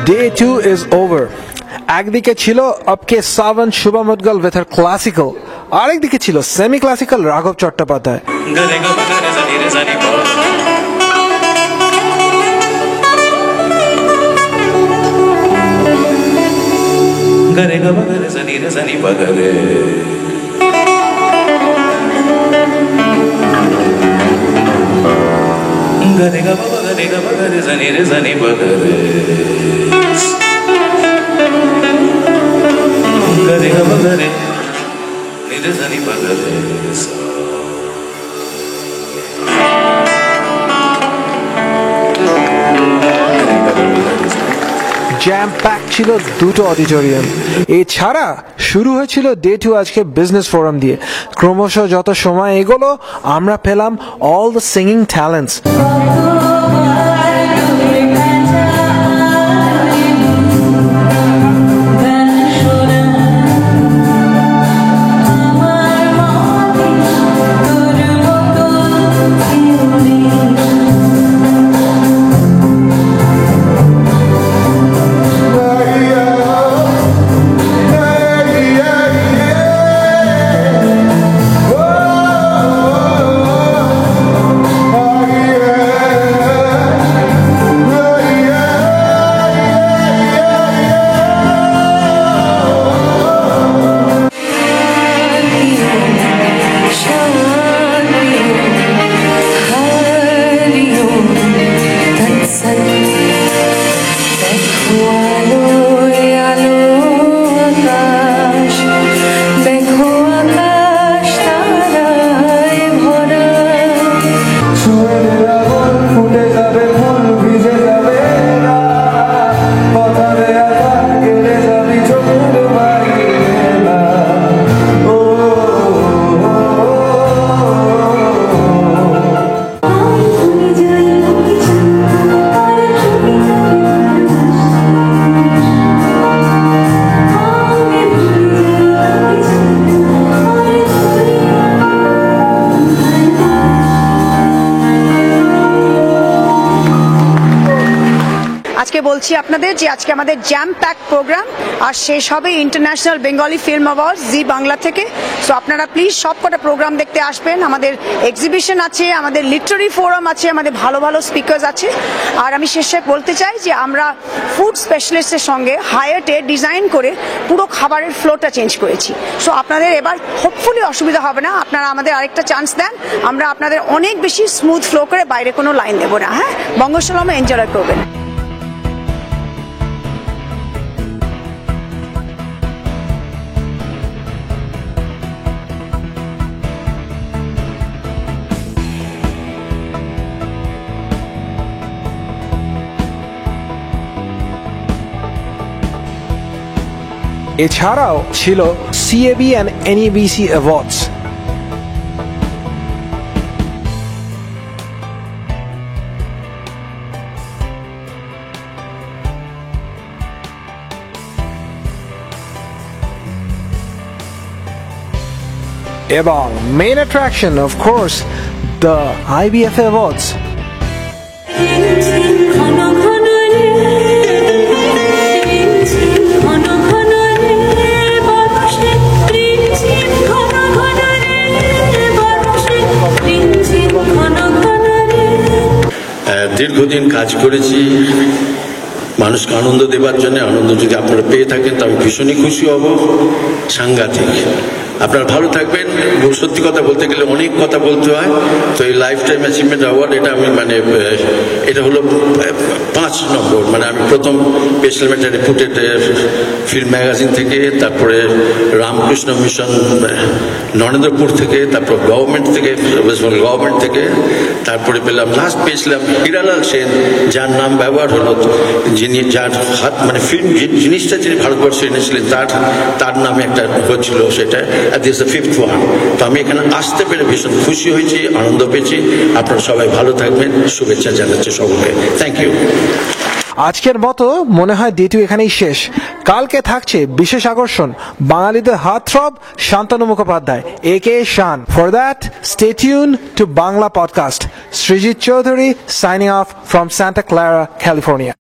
Day 2 is over. একদিকে ছিল আপকে সাवन শুভ Mudgal with her classical, আরেকদিকে ছিল সেমি ক্লাসিক্যাল রাঘব চট্টোপাধ্যায়। गरे ग मगरे जनी रे जनी बगरे गरे ग मगरे जनी रे जनी बगरे गरे ग मगरे नी रे जनी बगरे জ্যাম প্যাক ছিল দুটো অডিটোরিয়াম। এছাড়া শুরু হয়েছিল ডে 2 আজকে বিজনেস ফোরাম দিয়ে। ক্রমশ যত সময় এগোলো আমরা পেলাম অল দ্য সিঙ্গিং ট্যালেন্টস। বলছি আপনাদের যে আজকে আমাদের জ্যাম প্যাক প্রোগ্রাম আর শেষ হবে ইন্টারন্যাশনাল বেঙ্গলি ফিল্ম অ্যাওয়ার্ড জি বাংলা থেকে। সো আপনারা প্লিজ সবকটা প্রোগ্রাম দেখতে আসবেন। আমাদের এক্সিবিশন আছে, আমাদের লিটারি ফোরাম আছে, আমাদের ভালো ভালো স্পিকার্স আছে। আর আমি শেষে বলতে চাই যে আমরা ফুড স্পেশালিস্টের সঙ্গে হায়াটে ডিজাইন করে পুরো খাবারের ফ্লোটা চেঞ্জ করেছি। সো আপনাদের এবার হোপফুলি অসুবিধা হবে না। আপনারা আমাদের আরেকটা চান্স দেন, আমরা আপনাদের অনেক বেশি স্মুথ ফ্লো করে বাইরে কোনো লাইন দেবো না। হ্যাঁ, বঙ্গশালামে এনজয় করবেন। এছাড়াও ছিল CAB and NEBC Awards। এবং main attraction of course the IBF Awards। দীর্ঘদিন কাজ করেছি মানুষকে আনন্দ দেবার জন্য। আনন্দ যদি আপনারা পেয়ে থাকেন তবে ভীষণই খুশি হব। সাংঘাতিক। আপনারা ভালো থাকবেন। সত্যি কথা বলতে গেলে অনেক কথা বলতে হয়, তো এই লাইফ টাইম অ্যাচিভমেন্ট অ্যাওয়ার্ড এটা আমি এটা হলো 5 নম্বর, মানে আমি প্রথম পেয়েছিলাম একটা রেপুটেড ফিল্ম ম্যাগাজিন থেকে, তারপরে রামকৃষ্ণ মিশন নরেন্দ্রপুর থেকে, তারপর গভর্নমেন্ট থেকে, ওয়েস্ট বেঙ্গল গভর্নমেন্ট থেকে, তারপরে পেলাম লাস্ট পেয়েছিলাম হিরালাল সেন, যার নাম ব্যবহার হলো, যিনি যার হাত মানে ফিল্ম জিনিসটা যিনি ভারতবর্ষে এনেছিলেন তার নামে একটা হচ্ছিল, সেটা দিস দ্য 5th ওয়ান। তো আমি এখানে আসতে পেরে ভীষণ খুশি হয়েছি, আনন্দ পেয়েছি। আপনারা সবাই ভালো থাকবেন, শুভেচ্ছা জানাচ্ছি সকলকে। Thank you. আজকের মতো মনে হয় ডে 2 এখানেই শেষ। কালকে থাকছে বিশেষ আকর্ষণ, বাঙালিদের heartthrob Shantanu Mukhopadhyay aka Shaan. For that stay tuned to Bangla podcast. Srijit Chowdhury signing off from Santa Clara, California.